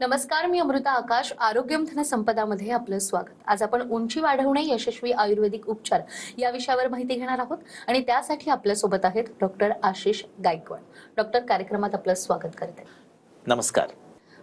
नमस्कार, मी अमृता आकाश. आरोग्यम धन संपदामध्ये आपलं स्वागत. आज आपण उंची वाढवणे यशस्वी आयुर्वेदिक उपचार या विषयावर माहिती घेणार आहोत आणि त्यासाठी आपल्या सोबत आहेत डॉक्टर आशिष गायकवाड. डॉक्टर, कार्यक्रमात आपलं स्वागत करते. नमस्कार.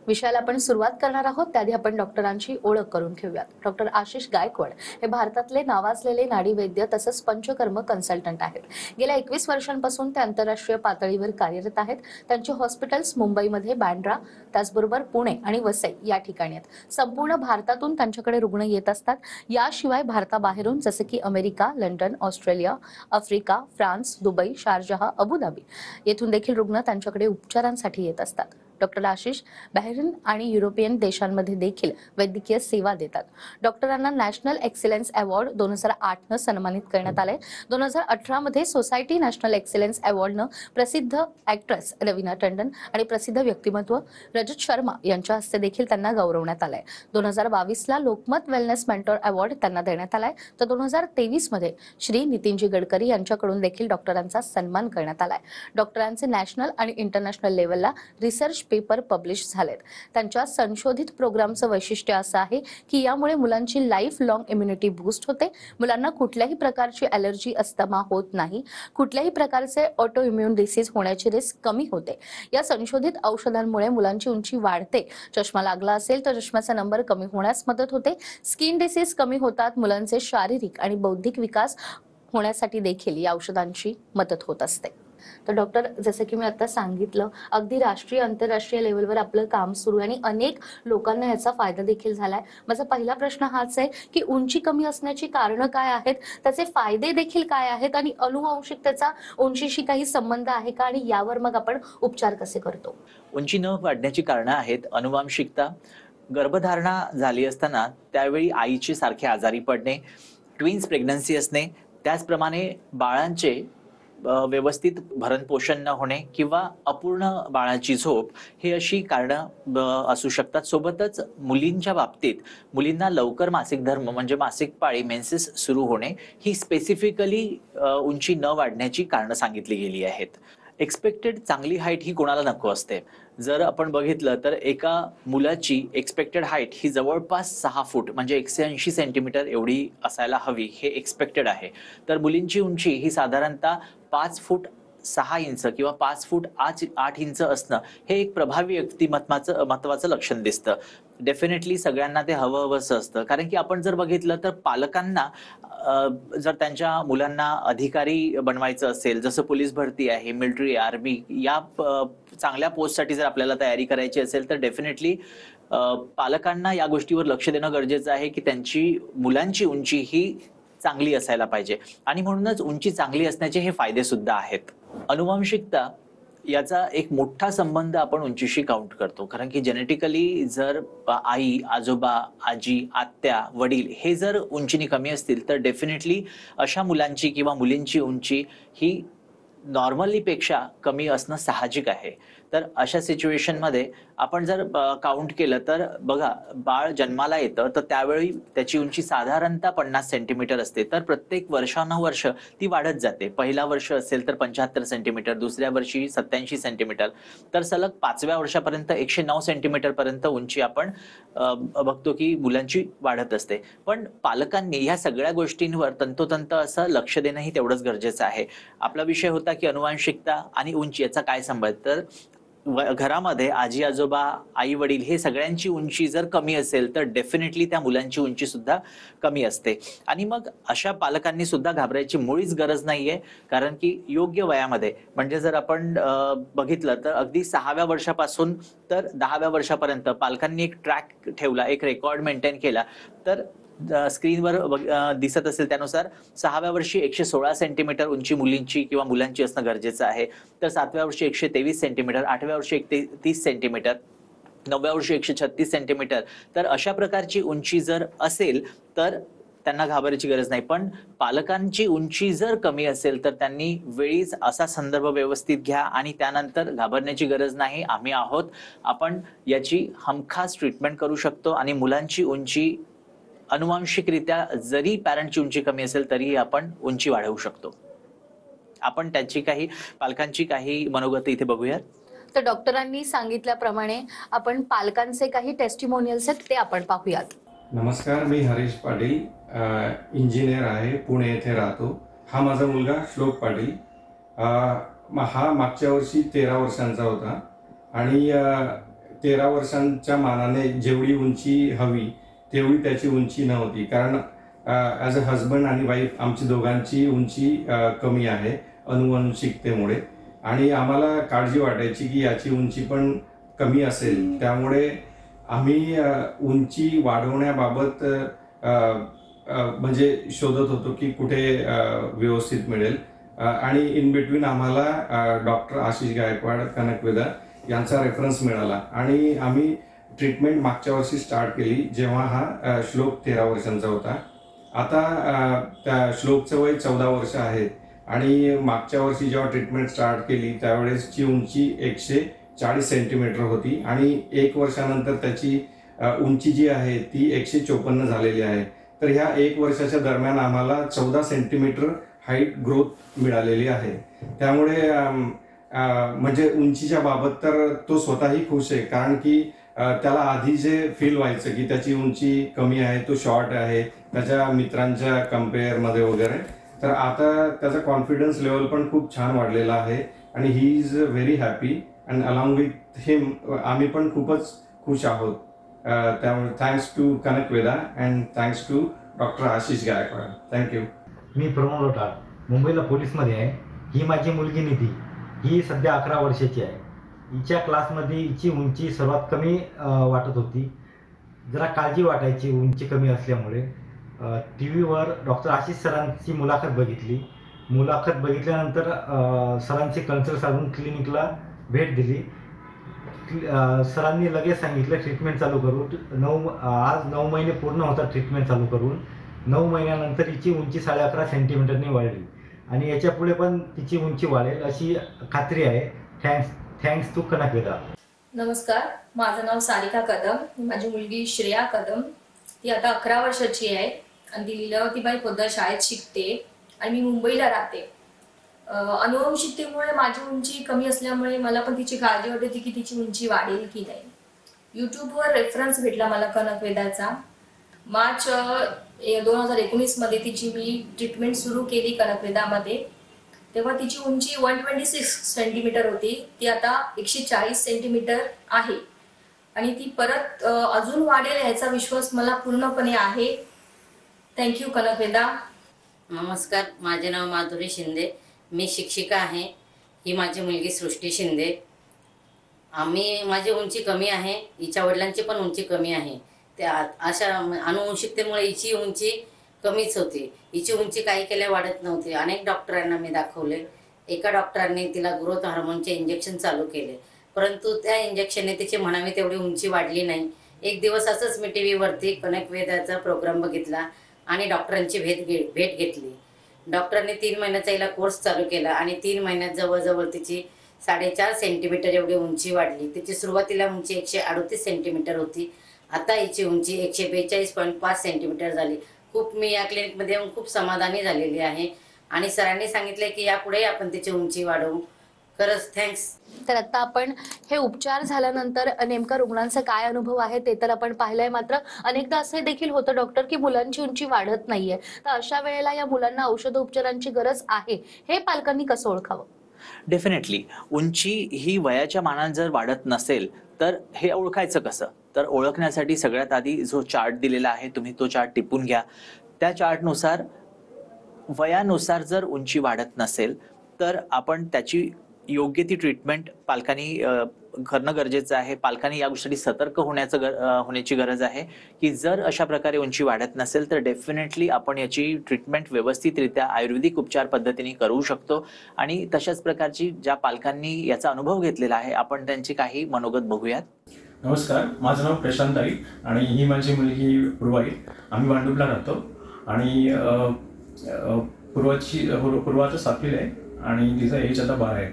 विषयाला आपण सुरुवात करणार आहोत त्याआधी आपण डॉक्टरांची ओळख करून घेऊयात. डॉक्टर आशिष गायकवाड हे भारतातले नावाजलेले नाडी वैद्य तसंच पंचकर्म कन्सल्टंट आहेत. गेल्या 21 वर्षांपासून ते आंतरराष्ट्रीय पातळीवर कार्यरत आहेत. त्यांचे हॉस्पिटल्स मुंबईमध्ये बँड्रा, त्याचबरोबर पुणे आणि वसई या ठिकाणी आहेत. संपूर्ण भारतातून त्यांच्याकडे रुग्ण येत असतात. याशिवाय भारताबाहेरून जसे की America, London, Australia, Africa, France, Dubai, Sharjah, Abu Dhabi येथून देखील रुग्ण त्यांच्याकडे उपचारांसाठी येत असतात. डॉक्टर आशिष बहरीन आणि युरोपियन देशांमध्ये देखील वैद्यकीय सेवा देतात. डॉक्टरांना नॅशनल एक्सलन्स अवॉर्ड 2008 न सन्मानित करण्यात आले. 2018 मध्ये सोसायटी नॅशनल एक्सलन्स अवॉर्डनं प्रसिद्ध ऍक्ट्रेस रवीना टंडन आणि प्रसिद्ध व्यक्तिमत्व रजत शर्मा यांच्या हस्ते देखील त्यांना गौरवण्यात आलंय. 2022 ला लोकमत वेलनेस मेंटॉर अवॉर्ड त्यांना देण्यात आलाय. तर 2023 मध्ये श्री नितीनजी गडकरी यांच्याकडून देखील डॉक्टरांचा सन्मान करण्यात आलाय. डॉक्टरांचे नॅशनल आणि इंटरनॅशनल लेवलला रिसर्च पेपर पब्लिश झालेत. त्यांच्या संशोधित प्रोग्रामचं वैशिष्ट्य असं आहे की यामुळे मुलांची लाईफ लॉंग इम्युनिटी बूस्ट होते. मुलांना कुठल्याही प्रकारची ॲलर्जी, अस्थमा होत नाही. कुठल्याही प्रकारचे ऑटो इम्युन डिसीज होण्याची रिस्क कमी होते. या संशोधित औषधांमुळे मुलांची उंची वाढते. चष्मा लागला असेल तर चष्म्याचा नंबर कमी होण्यास मदत होते. स्किन डिसीज कमी होतात. मुलांचे शारीरिक आणि बौद्धिक विकास होण्यासाठी देखील या औषधांची मदत होत असते. तर डॉक्टर, जसं की मी आता सांगितलं, अगदी राष्ट्रीय आंतरराष्ट्रीय लेवलवर आपलं काम सुरू आहे आणि अनेक लोकांना याचा फायदा देखील झालाय. माझा पहिला प्रश्न हाच आहे की उंची कमी असण्याची कारणं काय आहेत, त्याचे फायदे देखील काय आहेत आणि अनुवांशिकतेचा उंचीशी काही संबंध आहे का, आणि यावर मग आपण उपचार कसे करतो? उंची न वाढण्याची कारणं आहेत अनुवांशिकता, गर्भधारणा झाली असताना त्यावेळी आईचे सारखे आजारी पडणे, ट्विन्स प्रेग्नन्सी असणे, त्याचप्रमाणे बाळांचे व्यवस्थित भरणपोषण न होणे किंवा अपूर्ण बाळाची झोप, हे अशी कारणं असू शकतात. सोबतच मुलींच्या बाबतीत मुलींना लवकर मासिक धर्म म्हणजे मासिक पाळी मेन्सेस सुरू होणे ही स्पेसिफिकली उंची न वाढण्याची कारणं सांगितली गेली आहेत. एक्सपेक्टेड चांगली हाईट ही कोणाला नको असते. जर आपण बघितलं तर एका मुलाची एक्सपेक्टेड हाईट ही जवळपास 6 फूट म्हणजे 180 सेंटीमीटर एवढी असायला हवी, हे एक्सपेक्टेड आहे. तर मुलींची उंची ही साधारणतः 5 फूट 6 इंच किंवा 5 फूट 8 इंच असणं हे एक प्रभावी महत्वाचं लक्षण दिसतं. डेफिनेटली सगळ्यांना ते हवंसं असतं, कारण की आपण जर बघितलं तर पालकांना जर त्यांच्या मुलांना अधिकारी बनवायचं असेल, जसं पोलीस भरती आहे, मिलिटरी, आर्मी या चांगल्या पोस्टसाठी जर आपल्याला तयारी करायची असेल तर डेफिनेटली पालकांना या गोष्टीवर लक्ष देणं गरजेचं आहे की त्यांची मुलांची उंची ही चांगली असायला पाहिजे. आणि म्हणूनच उंची चांगली असण्याचे हे फायदे सुद्धा आहेत. अनुवांशिकता याचा एक मोठा संबंध आपण उंचीशी काउंट करतो, कारण की जेनेटिकली जर आई, आजोबा, आजी, आत्या, वडील हे जर उंचीने कमी असतील तर डेफिनेटली अशा मुलांची किंवा मुलींची उंची ही नॉर्मली पेक्षा कमी असणं साहजिक आहे. तर अशा सिच्युएशनमध्ये आपण जर काउंट केलं तर बघा, बाळ जन्माला येतं तर त्यावेळी त्याची उंची साधारणतः 50 सेंटीमीटर असते. तर प्रत्येक वर्षानुवर्ष ती वाढत जाते. पहिला वर्ष असेल तर 75 सेंटीमीटर, दुसऱ्या वर्षी 87 सेंटीमीटर, तर सलग 5व्या वर्षापर्यंत 109 सेंटीमीटर पर्यंत उंची आपण बघतो की मुलांची वाढत असते. पण पालकांनी ह्या सगळ्या गोष्टींवर तंतोतंत असं लक्ष देणं ही तेवढंच गरजेचं आहे. आपला विषय होता की अनुवांशिकता आणि उंची याचा काय संबंध. तर घरामध्ये आजी, आजोबा, आई, वडील हे सगळ्यांची उंची जर कमी असेल तर डेफिनेटली त्या मुलांची उंची सुद्धा कमी असते. आणि मग अशा पालकांनी सुद्धा घाबरायची मुळीच गरज नाहीये, कारण की योग्य वयामध्ये म्हणजे जर आपण बघितलं तर अगदी 6व्या वर्षापासून तर 10व्या वर्षापर्यंत पालकांनी एक ट्रॅक ठेवला, एक रेकॉर्ड मेंटेन केला, तर स्क्रीनवर दिसत असेल त्यानुसार 6व्या वर्षी 116 सेंटीमीटर उंची मुलींची किंवा मुलांची असणं गरजेचं आहे. तर 7व्या वर्षी 123 सेंटीमीटर, 8व्या वर्षी 130 सेंटीमीटर, 9व्या वर्षी 136 सेंटीमीटर. तर अशा प्रकारची उंची जर असेल तर त्यांना घाबरायची गरज नाही. पण पालकांची उंची जर कमी असेल तर त्यांनी वेळीच असा संदर्भ व्यवस्थित घ्या आणि त्यानंतर घाबरण्याची गरज नाही. आम्ही आहोत. आपण याची हमखास ट्रीटमेंट करू शकतो आणि मुलांची उंची अनुवांशिकरित्या जरी पॅरेंटची उंची कमी असेल तरीही आपण उंची वाढवू शकतो. आपण पालकांची काही मनोगत इथे बघूयात. तर डॉक्टरांनी सांगितल्याप्रमाणे आपण पालकांचे काही टेस्टिमोनियल्स आहेत ते आपण पाहूयात. नमस्कार, मी हरीश पाटील, इंजिनियर आहे, पुणे येथे राहतो. हा माझा मुलगा श्लोक पाटील. हा मागच्या वर्षी 13 वर्षांचा होता आणि 13 वर्षांच्या मानाने जेवढी उंची हवी तेवढी त्याची उंची नव्हती, कारण ॲज अ हजबंड आणि वाईफ आमची दोघांची उंची कमी आहे अनुवंशिकतेमुळे, आणि आम्हाला काळजी वाटायची की याची उंची पण कमी असेल. त्यामुळे आम्ही उंची वाढवण्याबाबत म्हणजे शोधत होतो की कुठे व्यवस्थित मिळेल, आणि इन बिटवीन आम्हाला डॉक्टर आशिष गायकवाड कनकवेदा यांचा रेफरन्स मिळाला आणि आम्ही ट्रीटमेंट मागच्या वर्षी स्टार्ट केली, जेव्हा हा श्लोक 13 वर्षांचा होता. आता त्या श्लोकचं वय 14 वर्ष आहे आणि मागच्या वर्षी जेव्हा ट्रीटमेंट स्टार्ट केली त्यावेळेसची उंची 140 सेंटीमीटर होती आणि 1 वर्षानंतर त्याची उंची जी आहे ती 154 झालेली आहे. तर ह्या 1 वर्षाच्या दरम्यान आम्हाला 14 सेंटीमीटर हाईट ग्रोथ मिळालेली आहे. त्यामुळे म्हणजे उंचीच्या बाबत तर तो स्वतःही खुश आहे, कारण की त्याला आधी जे फील व्हायचं की त्याची उंची कमी आहे, तो शॉर्ट आहे त्याच्या मित्रांच्या कम्पेअरमध्ये वगैरे, तर आता त्याचा कॉन्फिडन्स लेवल पण खूप छान वाढलेला आहे आणि he is very happy and along with him आम्ही पण खूपच खुश आहोत. त्यामुळे thanks to Kanakveda and thanks to doctor Ashish Gaikwad. Thank you. मी प्रमोद लोटार, मुंबईला पोलीसमध्ये आहे. ही माझी मुलगी निधी, ही सध्या 11 वर्षाची आहे. हिच्या क्लासमध्ये हिची उंची सर्वात कमी वाटत होती. जरा काळजी वाटायची उंची कमी असल्यामुळे. टी व्हीवर डॉक्टर आशिष सरांची मुलाखत बघितली. मुलाखत बघितल्यानंतर सरांची कन्सल्ट साधून क्लिनिकला भेट दिली. सरांनी लगेच सांगितलं ट्रीटमेंट चालू करू. आज 9 महिने पूर्ण होतात ट्रीटमेंट चालू करून. 9 महिन्यानंतर हिची उंची 11.5 सेंटीमीटरनी वाढली आणि याच्या पुढे पण तिची उंची वाढेल अशी खात्री आहे. Thanks to Kanakveda. नमस्कार, माझं नाव सारिका कदम. माझी मुलगी श्रेया कदम, ती आता 11 वर्षाची आहे आणि ती लीलावतीबाई पोद्दार शाळेत शिकते आणि मी मुंबईला राहते. अनुवंशिकतेमुळे माझी उंची कमी असल्यामुळे मला पण तिची काळजी वाटत होती की तिची उंची वाढेल की नाही. यूट्यूबवर रेफरन्स भेटला मला कनकवेदाचा. मार्च 2019 मध्ये तिची मी ट्रीटमेंट सुरू केली कनकवेदामध्ये. तेव्हा तिची उंची 126 सेंटीमीटर होती, ती आता 140 सेंटीमीटर आहे आणि ती परत अजून वाढेल याचा विश्वास मला पूर्णपणे आहे. थँक्यू कनकवेदा. नमस्कार, माझे नाव माधुरी शिंदे, मी शिक्षिका आहे. ही माझी मुलगी सृष्टी शिंदे. माझी उंची कमी आहे, हिच्या वडिलांची पण उंची कमी आहे. त्या अशा अनुवंशिकतेमुळे हिची उंची कमीच होती. हिची उंची काही केल्या वाढत नव्हती. अनेक डॉक्टरांना मी दाखवले. एका डॉक्टरांनी तिला ग्रोथ हार्मोनचे इंजेक्शन चालू केले, परंतु त्या इंजेक्शनने तिची म्हणावी तेवढी उंची वाढली नाही. एक दिवस असंच मी TV वरती कनकवेदाचा प्रोग्राम बघितला आणि डॉक्टरांची भेट घेतली. डॉक्टरांनी 3 महिन्याचा हिला कोर्स चालू केला आणि 3 महिन्यात जवळजवळ तिची 4.5 सेंटीमीटर एवढी उंची वाढली. तिची सुरुवातीला उंची 138 सेंटीमीटर होती. आता हिची उंची 142.5 सेंटीमीटर झाली. मी या क्लिनिकमध्ये येऊन खूप समाधानी झालेली आहे आणि सरांनी सांगितले की यापुढे आपण तिची उंची वाढवू. खरंच थँक्स. तर आता आपण हे उपचार झाल्यानंतर नेमका रुग्णांचा काय अनुभव आहे ते तर आपण पाहिलंय. मात्र अनेकदा असे देखील होतं डॉक्टर की मुलांची उंची वाढत नाहीये, तर अशा वेळेला या मुलांना औषधोपचारांची गरज आहे हे पालकांनी कसं ओळखावं? डेफिनेटली उंची ही वयाच्या मानाने जर वाढत नसेल तर हे ओळखायचं कसं? तर ओळखण्यासाठी सगळ्यात आधी जो चार्ट दिलेला आहे तुम्ही तो चार्ट टिपून घ्या. त्या चार्टनुसार वयानुसार जर उंची वाढत नसेल तर आपण त्याची योग्य ती ट्रीटमेंट पालकांनी करणं गरजेचं आहे. पालकांनी या गोष्टी सतर्क होण्याची गरज आहे की जर अशा प्रकारे उंची वाढत नसेल तर डेफिनेटली आपण याची ट्रीटमेंट व्यवस्थितरित्या आयुर्वेदिक उपचार पद्धतीने करू शकतो. आणि तशाच प्रकारची ज्या पालकांनी याचा अनुभव घेतलेला आहे आपण त्यांची काही मनोगत बघूयात. नमस्कार, माझं नाव प्रशांत आई आणि ही माझी मुलगी पूर्वाई. आम्ही भांडुपला राहतो आणि पूर्वाचं 7वीला आहे आणि तिचा एज आता 12 आहे.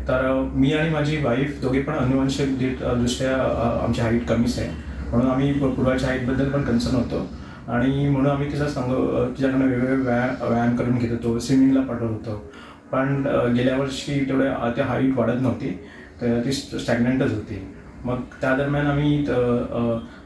तर मी आणि माझी वाईफ दोघे पण अनुवंशिक दृष्ट्या आमची हाईट कमीच आहे, म्हणून आम्ही पूर्वाच्या हाईटबद्दल पण कन्सर्न होतो आणि म्हणून आम्ही तिच्याकडनं वेगवेगळे व्यायाम करून घेत होतो, स्विमिंगला पाठवत होतो. पण गेल्या वर्षी तेवढ्या त्या हाईट वाढत नव्हती तर ती स्टॅग्नंटच होती. मग त्या दरम्यान आम्ही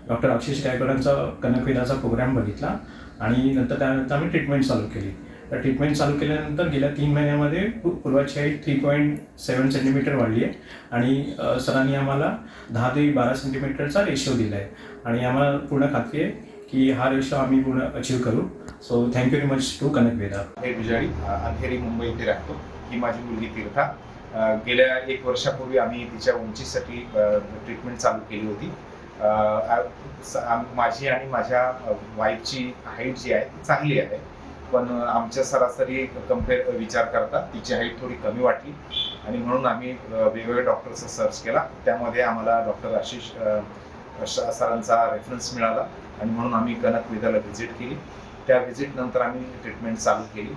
डॉक्टर आशिष गायकवाडांचा कनकवेदाचा प्रोग्राम बघितला आणि नंतर त्यानंतर आम्ही ट्रीटमेंट चालू केली. तर ट्रीटमेंट चालू केल्यानंतर गेल्या 3 महिन्यामध्ये पूर्वाची हाईट 3.7 सेंटीमीटर वाढली आहे आणि सरांनी आम्हाला 10 ते 12 सेंटीमीटरचा रेशो दिला आहे आणि आम्हाला पूर्ण खात्री आहे की हा रेशो आम्ही पूर्ण अचीव करू. So thank you very much to Kanakveda. हे गुजारी अंधेरी मुंबई इथे राहतो. ही माझी मुलगी तीर्था. गेल्या 1 वर्षापूर्वी आम्ही तिच्या उंचीसाठी ट्रीटमेंट चालू केली होती. माझी आणि माझ्या वाईफची हाईट जी आहे ती चांगली आहे, पण आमच्या सरासरी विचार करता तिची हाईट थोडी कमी वाटली आणि म्हणून आम्ही वेगवेगळ्या डॉक्टरचा सर्च केला. त्यामध्ये आम्हाला डॉक्टर आशिष सरांचा रेफरन्स मिळाला आणि म्हणून आम्ही कनकवेदाला व्हिजिट केली. त्या व्हिजिट नंतर आम्ही ट्रीटमेंट चालू केली.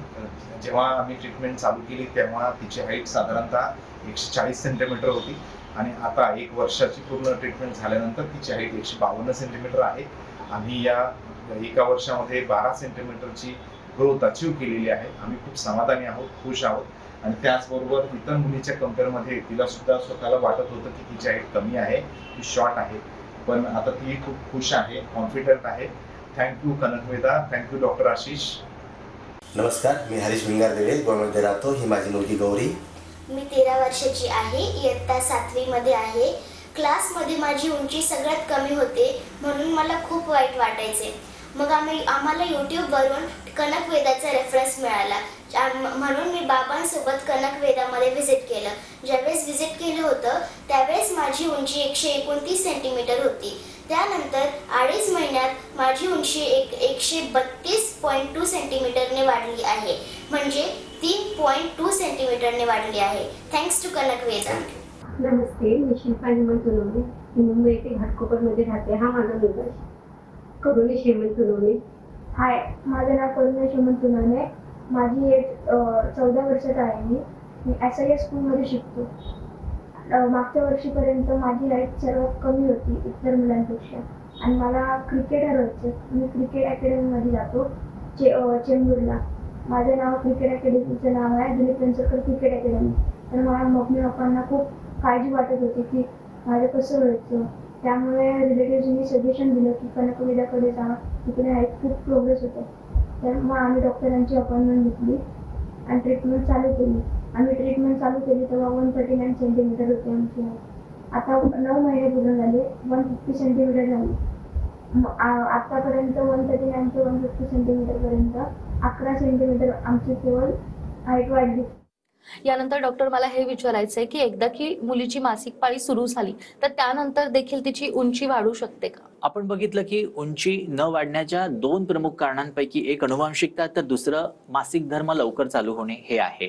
जेव्हा आम्ही ट्रीटमेंट चालू केली तेव्हा तिची हाईट साधारणतः 140 सेंटीमीटर होती आणि आता 1 वर्षाची पूर्ण ट्रीटमेंट झाल्यानंतर तिची हाईट 152 सेंटीमीटर आहे. आम्ही या 1 वर्षामध्ये 12 सेंटीमीटरची ग्रोथ अचीव केलेली आहे. आम्ही खूप समाधानी आहोत, खुश आहोत आणि त्याचबरोबर इतर मुलीच्या कम्पेअरमध्ये तिला सुद्धा स्वतःला वाटत होतं की तिची हाईट कमी आहे, ती शॉर्ट आहे, पण आता ती खूप खुश आहे, कॉन्फिडंट आहे. Thank you Kanakveda, thank you doctor Ashish. नमस्कार, मी हरीश भिंगारदेवे, गोव्यामध्ये राहतो. ही माझी मुलगी गौरी. मी 13 वर्षाची आहे, इयत्ता 7वी मध्ये आहे. क्लासमध्ये माझी उंची सगळ्यात कमी होते म्हणून मला खूप वाईट वाटायचे. मग आम्हाला यूट्यूबवरून कनकवेदाचा रेफरन्स मिळाला म्हणून मी बाबांसोबत कनकवेदामध्ये व्हिजिट केलं. ज्यावेळेस व्हिजिट केलं होतं त्यावेळेस माझी उंची 129 सेंटीमीटर होती. त्यानंतर 2.5 महिन्यात माझी उंची 132.2 सेंटीमीटरने वाढली आहे, म्हणजे 3.2 सेंटीमीटरने वाढली आहे. Thanks to Kanakveda. नमस्ते, मी शिल्पा हेमंत सोनवणे. मी मुंबई येथे घाटकोपरमध्ये राहते. हा माझा मुलगा करुणेश हेमंत सोनवणे. हाय, माझं नाव करुणेश हेमंत सोनवणे. माझी एज 14 वर्षाचा आहे. मी SIS स्कूलमध्ये शिकतो. मागच्या वर्षीपर्यंत माझी हाईट सर्वात कमी होती इतर मुलांपेक्षा आणि मला क्रिकेटर व्हायचं. मी क्रिकेट अकॅडमीमध्ये जातो चेंबूरला. माझं नाव क्रिकेट अकॅडमीचं नाव आहे दिलीप वेंचरकर क्रिकेट अकॅडमी. तर मला मम्मी पप्पांना खूप काळजी वाटत होती की माझं कसं व्हायचं. त्यामुळे रिलेटिव्सनी सजेशन दिलं की कनकवेदाकडे जा, तिकडे हाईट खूप प्रोग्रेस होतं. तर मग आम्ही डॉक्टरांची अपॉइंटमेंट घेतली आणि ट्रीटमेंट चालू केली. आम्ही ट्रीटमेंट चालू केली तेव्हा 139 सेंटीमीटर होती आमची हाईट. आता 9 महिने पूर्ण झाले, 150 सेंटीमीटर झाली. आतापर्यंत 139 ते 150 सेंटीमीटरपर्यंत 11 सेंटीमीटर आमची केवळ हाईट वाढली. यानंतर डॉक्टर मला हे विचारायचंय की एकदा की मुलीची मासिक पाळी सुरू झाली तर त्यानंतर देखील तिची उंची वाढू शकते का? आपण बघितलं की उंची न वाढण्याच्या 2 प्रमुख कारणांपैकी एक अनुवांशिकता तर दुसरं मासिक धर्म लवकर चालू होणे हे आहे.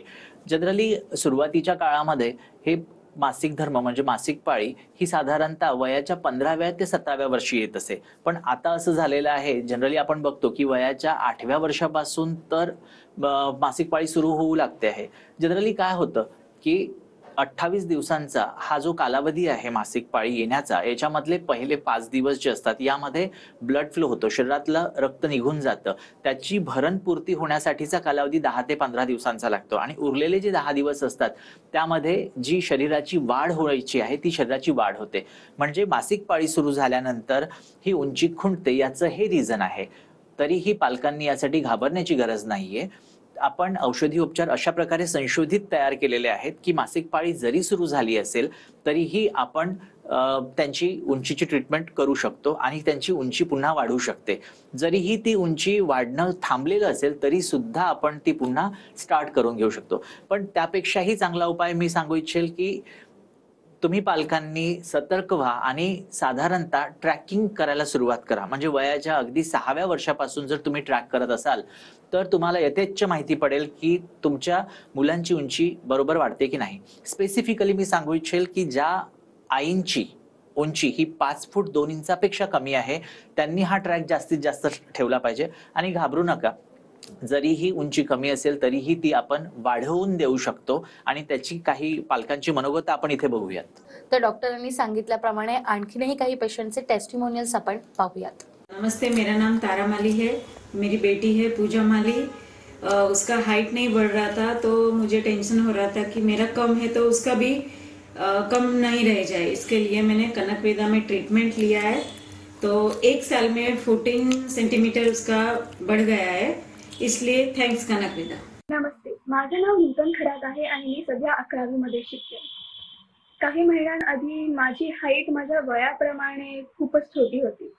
जनरली सुरुवातीच्या काळामध्ये हे मासिक धर्म म्हणजे मासिक पाळी ही साधारणतः वयाच्या 15व्या ते 17व्या वर्षी येत असे, पण आता असं झालेलं आहे जनरली आपण बघतो की वयाच्या 8व्या वर्षापासून तर मासिक पाळी सुरू होऊ लागते आहे. जनरली काय होतं की 28 दिवसांचा हा जो कालावधी आहे मासिक पाळी येण्याचा, याच्यामधले पहिले 5 दिवस जे असतात यामध्ये ब्लड फ्लो होतो, शरीरातलं रक्त निघून जातं. त्याची भरणपूर्ती होण्यासाठीचा कालावधी 10 ते 15 दिवसांचा लागतो आणि उरलेले जे 10 दिवस असतात त्यामध्ये जी शरीराची वाढ व्हायची आहे ती शरीराची वाढ होते. म्हणजे मासिक पाळी सुरू झाल्यानंतर ही उंची खुंटते, याचं हे रिझन आहे. तरीही पालकांनी यासाठी घाबरण्याची गरज नाहीये. आपण औषधी उपचार अशा प्रकारे संशोधित तयार केलेले आहेत की मासिक पाळी जरी सुरू झाली असेल तरीही आपण त्यांची उंचीची ट्रीटमेंट करू शकतो आणि त्यांची उंची पुन्हा वाढू शकते. जरीही ती उंची वाढणं थांबलेलं असेल तरी सुद्धा आपण ती पुन्हा स्टार्ट करून घेऊ शकतो. पण त्यापेक्षाही चांगला उपाय मी सांगू इच्छेल की तुम्ही पालकांनी सतर्क व्हा आणि साधारणतः ट्रॅकिंग करायला सुरुवात करा. म्हणजे वयाच्या अगदी 6व्या वर्षापासून जर तुम्ही ट्रॅक करत असाल तर तुम्हाला यथेच्छ माहिती पडेल की तुमच्या मुलांची उंची बरोबर वाढते की नाही. स्पेसिफिकली मी सांगू इच्छेल की ज्या आईंची उंची ही 5 फूट 2 इंचापेक्षा कमी आहे त्यांनी हा ट्रॅक जास्तीत जास्त ठेवला पाहिजे. आणि घाबरू नका, जरीही उंची कमी असेल तरीही ती आपण वाढवून देऊ शकतो आणि त्याची काही पालकांची मनोगत आपण इथे बघूयात. तर डॉक्टरांनी सांगितल्याप्रमाणे आणखीनही काही पेशंटचे टेस्टिमोनियल्स आपण पाहूयात. नमस्ते, मेरा नाम तारा माली है. मेरी बेटी है पूजा माली. उसका हाइट नहीं बढ़ रहा था तो मुझे टेंशन हो रहा था कि मेरा कम है तो उसका भी कम नहीं रह जाए, इसके लिए मैंने कनक वेदा में ट्रीटमेंट लिया है। तो 1 साल में 14 सेंटीमीटर उसका बढ़ गया है, इसलिए थँक्स कनक वेदा। नमस्ते, माझं नाव नूतन खरात आहे आणि मी सध्या 11वी मध्ये शिकते. काही महिन्यांआधी माझी हाईट माझ्या वयाप्रमाणे खूपच छोटी होती.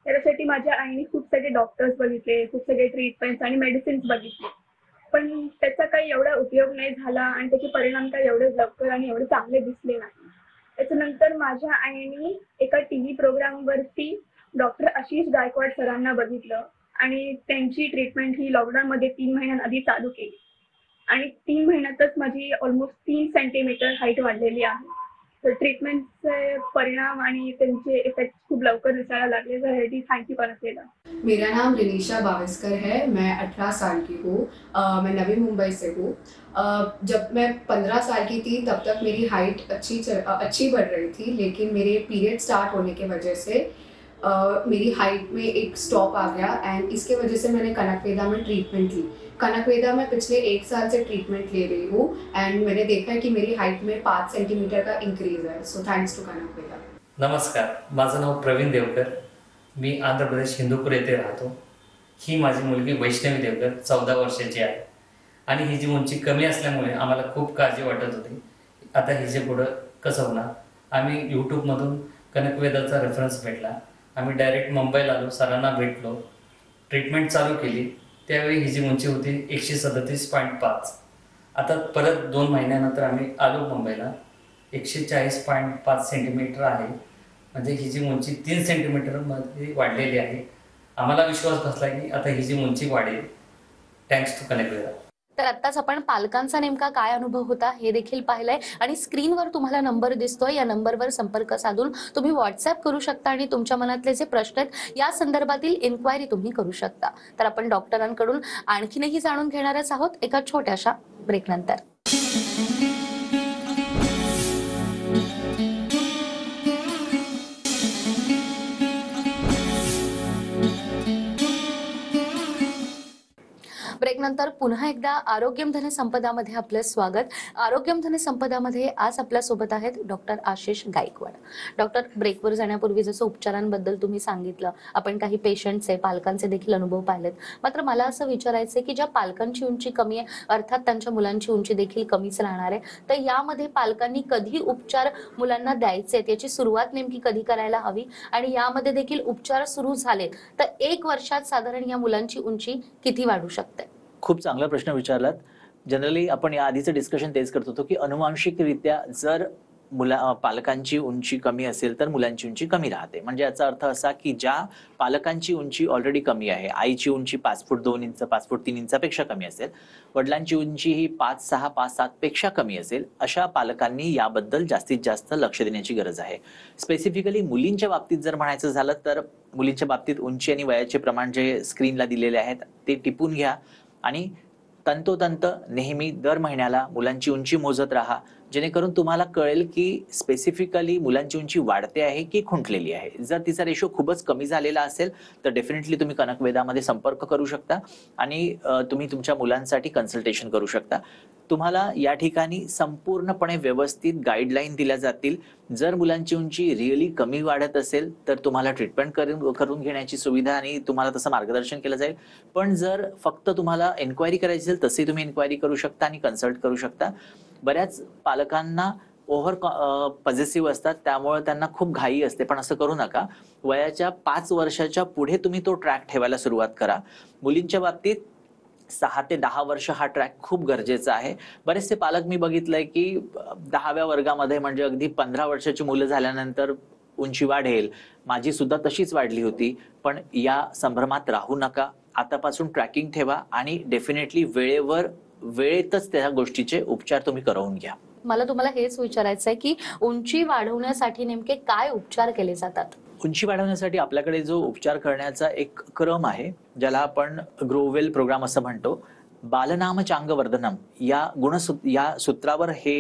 त्यासाठी माझ्या आईने खूप सगळे डॉक्टर्स बघितले, खूप सगळे ट्रीटमेंट्स आणि मेडिसिन्स बघितले. पण त्याचा काही एवढा उपयोग नाही झाला आणि त्याचे परिणाम काही एवढे लवकर आणि एवढे चांगले दिसले नाही. त्याच्यानंतर माझ्या आईने एका TV प्रोग्रामवरती डॉक्टर आशिष गायकवाड सरांना बघितलं आणि त्यांची ट्रीटमेंट ही लॉकडाऊनमध्ये 3 महिन्यांआधी चालू केली आणि 3 महिन्यातच माझी ऑलमोस्ट 3 सेंटीमीटर हाईट वाढलेली आहे. तर ट्रीटमेंटचे परिणाम आणि त्यांचे इफेक्ट खूप लवकर दिसायला लागले. त्यासाठी थँक्यू कनक वेदा. मेरा नाम रिनीशा बावस्कर है, मैं 18 साल की हूँ। मैं नवी मुंबई से हूँ। जब मैं 15 साल की थी तब तक मेरी हाइट अच्छी बढ़ रही थी, लेकिन मेरे पीरियड स्टार्ट होने की वजह से मेरी हाइट में एक स्टॉप आ गया एंड इसके वजह से मैंने कनक वेदा में ट्रीटमेंट ली। कनक वेदा में पिछले 1 साल से ट्रीटमेंट ले रही हूँ एंड मैंने देखा है कि मेरी हाइट में 5 सेंटीमीटर का इंक्रीज है। So thanks to Kanak Veda. नमस्कार, माझं नाव प्रवीण देवकर, मी आंध्र प्रदेश हिंदूपूर येथे राहतो. ही माझी मुलगी वैष्णवी देवकर 14 वर्षाची आहे आणि हिची उंची कमी असल्यामुळे आम्हाला खूप काळजी वाटत होती. आता हिचे पुढं कसं होणार. आम्ही यूट्यूबमधून कनक वेदाचा रेफरन्स भेटला. आम्ही डायरेक्ट मुंबईला आलो, सरांना भेटलो, ट्रीटमेंट चालू केली. त्यावेळी हिची उंची होती 137.5. आता परत 2 महिन्यानंतर आम्ही आलो मुंबईला, 140.5 सेंटीमीटर आहे. म्हणजे हिची उंची 3 सेंटीमीटरमध्ये वाढलेली आहे. आम्हाला विश्वास बसला की आता हिची उंची वाढेल. Thanks to Kanak Veda. तर आत्ताच आपण पालकांचा नेमका काय अनुभव होता हे देखील पाहिलंय आणि स्क्रीनवर तुम्हाला नंबर दिसतोय. या नंबरवर संपर्क साधून तुम्ही व्हॉट्सअप करू शकता आणि तुमच्या मनातले जे प्रश्न आहेत या संदर्भातील इन्क्वायरी तुम्ही करू शकता. तर आपण डॉक्टरांकडून आणखीनही जाणून घेणारच आहोत एका छोट्याशा ब्रेकनंतर. ब्रेकनंतर पुन्हा एकदा आरोग्यम धन संपदामध्ये आपलं स्वागत. आरोग्यम धन संपदामध्ये आज आपल्या सोबत आहेत डॉक्टर आशिष गायकवाड. डॉक्टर, ब्रेकवर जाण्यापूर्वी जसं उपचारांबद्दल तुम्ही सांगितलं, आपण काही पेशंटचे पालकांचे देखील अनुभव पाहिलेत. मात्र मला असं विचारायचं की ज्या पालकांची उंची कमी आहे, अर्थात त्यांच्या मुलांची उंची देखील कमीच राहणार आहे, तर यामध्ये पालकांनी कधी उपचार मुलांना द्यायचे, त्याची सुरुवात नेमकी कधी करायला हवी आणि यामध्ये देखील उपचार सुरू झालेत तर 1 वर्षात साधारण या मुलांची उंची किती वाढू शकते? खूप चांगला प्रश्न विचारलात. जनरली आपण या आधीचं डिस्कशन तेच करत होतो की अनुवांशिकरित्या जर पालकांची उंची कमी असेल तर मुलांची उंची कमी राहते. म्हणजे याचा अर्थ असा की ज्या पालकांची उंची ऑलरेडी कमी आहे, आईची उंची 5 फूट 2 इंच 5 फूट 3 इंचापेक्षा कमी असेल, वडिलांची उंची ही 5-6 5-7 पेक्षा कमी असेल, अशा पालकांनी याबद्दल जास्तीत जास्त लक्ष देण्याची गरज आहे. स्पेसिफिकली मुलींच्या बाबतीत जर म्हणायचं झालं तर मुलींच्या बाबतीत उंची आणि वयाचे प्रमाण जे स्क्रीनला दिलेले आहेत ते टिपून घ्या आणि तंतोतंत नेहमी दर महिन्याला मुलांची उंची मोजत राहा, जेणेकरून तुम्हाला कळेल की स्पेसिफिकली मुलांची उंची वाढते आहे की खुंटलेली आहे. जर तिचा रेशो खूपच कमी झालेला असेल तर डेफिनेटली तुम्ही कनक वेदामध्ये संपर्क करू शकता आणि तुम्ही तुमच्या मुलांसाठी कन्सल्टेशन करू शकता. तुम्हाला या ठिकाणी संपूर्णपणे व्यवस्थित गाईडलाईन दिल्या जातील. जर मुलांची उंची रिअली कमी वाढत असेल तर तुम्हाला ट्रीटमेंट करून घेण्याची सुविधा आणि तुम्हाला तसं मार्गदर्शन केलं जाईल. पण जर फक्त तुम्हाला एन्क्वायरी करायची असेल तसे तुम्ही एन्क्वायरी करू शकता आणि कन्सल्ट करू शकता. बऱ्याच पालकांना ओव्हर पॉझिटिव्ह असतात, त्यामुळे त्यांना खूप घाई असते, पण असं करू नका. वयाच्या 5 वर्षाच्या पुढे तुम्ही तो ट्रॅक ठेवायला सुरुवात करा. मुलींच्या बाबतीत 6 ते 10 वर्ष हा ट्रॅक खूप गरजेचा आहे. बरेचसे पालक मी बघितलंय की 10व्या वर्गामध्ये म्हणजे अगदी 15 वर्षाची मुलं झाल्यानंतर उंची वाढेल, माझी सुद्धा तशीच वाढली होती. पण या संभ्रमात राहू नका. आतापासून ट्रॅकिंग ठेवा आणि डेफिनेटली वेळेतच त्या गोष्टीचे उपचार तुम्ही करवून घ्या. मला तुम्हाला हेच विचारायचं आहे की उंची वाढवण्यासाठी नेमके काय उपचार केले जातात? उंची वाढवण्यासाठी आपल्याकडे जो उपचार करण्याचा एक क्रम आहे, ज्याला आपण ग्रोवेल प्रोग्राम असं म्हणतो, बालनाम चांगवर्धनम या सूत्रावर हे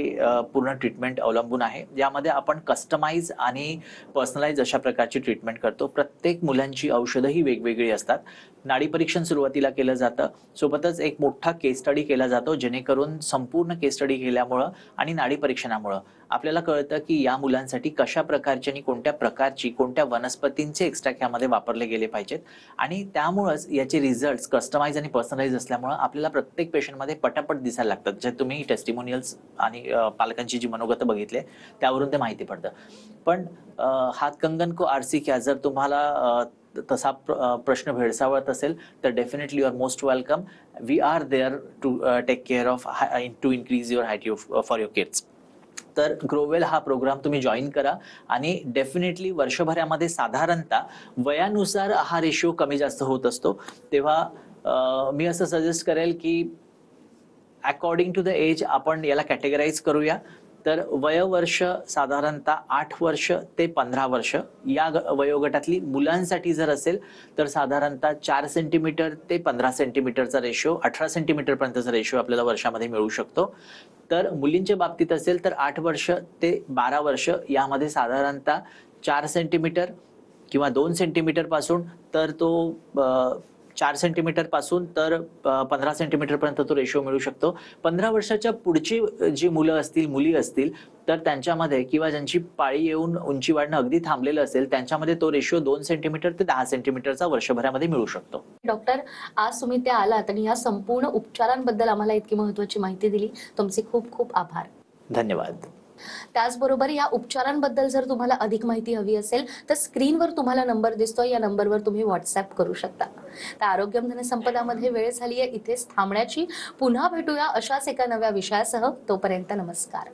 पूर्ण ट्रीटमेंट अवलंबून आहे. यामध्ये आपण कस्टमाइज आणि पर्सनलाइज अशा प्रकारची ट्रीटमेंट करतो. प्रत्येक मुलांची औषधही वेगवेगळी असतात. नाडी परीक्षण सुरुवातीला केलं जातं, सोबतच एक मोठा केस स्टडी केला जातो, जेणेकरून संपूर्ण केस स्टडी केल्यामुळं आणि नाडी परीक्षणामुळं आपल्याला कळतं की या मुलांसाठी कशा प्रकारची आणि कोणत्या प्रकारची कोणत्या वनस्पतींचे एक्स्ट्रा यामध्ये वापरले गेले पाहिजेत आणि त्यामुळेच याचे रिझल्ट कस्टमाइज आणि पर्सनलाइज असल्यामुळे आपल्याला प्रत्येक पेशंटमध्ये पटापट दिसायला लागतात. जे तुम्ही टेस्टिमोनियल्स आणि पालकांची जी मनोगत बघितले त्यावरून ते माहिती पडतं. पण हातकंगन को आरसी क्या, जर तुम्हाला तसा प्रश्न भेडसावत असेल तर definitely you are most welcome. We are there to take care of to increase your height for your kids. तर ग्रोवेल हा प्रोग्राम तुम्ही जॉईन करा आणि डेफिनेटली वर्षभरामध्ये साधारणतः वयानुसार हा रेशो कमी जास्त होत असतो. तेव्हा मी असं सजेस्ट करेल की अकॉर्डिंग टू द एज आपण याला कॅटेगराईज करूया. तर वयोवर्ष साधारणतः 8 वर्ष ते 15 वर्ष या वयोगटातली मुलांसाठी जर असेल तर साधारणतः 4 सेंटीमीटर ते 15 सेंटीमीटरचा रेशो, 18 सेंटीमीटर पर्यंतचा रेशो आपल्याला वर्षामध्ये मिळू शकतो. तर मुलींच्या बाबतीत असेल तर 8 वर्ष ते 12 वर्ष यामध्ये साधारणतः 4 सेंटीमीटर किंवा 2 सेंटीमीटर पासून तर तो 4 सेंटीमीटर पासून तर 15 सेंटीमीटर पर्यंत तो रेशो मिळू शकतो. 15 वर्षाच्या पुढची जी मुलं असतील, मुली असतील तर त्यांच्यामध्ये किंवा ज्यांची पाळी येऊन उंची वाढणं अगदी थांबलेलं असेल त्यांच्यामध्ये तो रेशो 2 सेंटीमीटर ते 10 सेंटीमीटरचा वर्षभरामध्ये मिळू शकतो. डॉक्टर, आज तुम्ही ते आलात आणि या संपूर्ण उपचारांबद्दल आम्हाला इतकी महत्त्वाची माहिती दिली. तुमचे खूप खूप आभार. धन्यवाद. त्याचबरोबर या उपचारांबद्दल जर तुम्हाला अधिक माहिती हवी असेल तर स्क्रीनवर तुम्हाला नंबर दिसतोय, या नंबरवर तुम्ही व्हॉट्सअप करू शकता. तर आरोग्यम धनसंपदामध्ये वेळ झाली आहे इथेच थांबण्याची. पुन्हा भेटूया अशाच एका नव्या विषयासह. तोपर्यंत नमस्कार.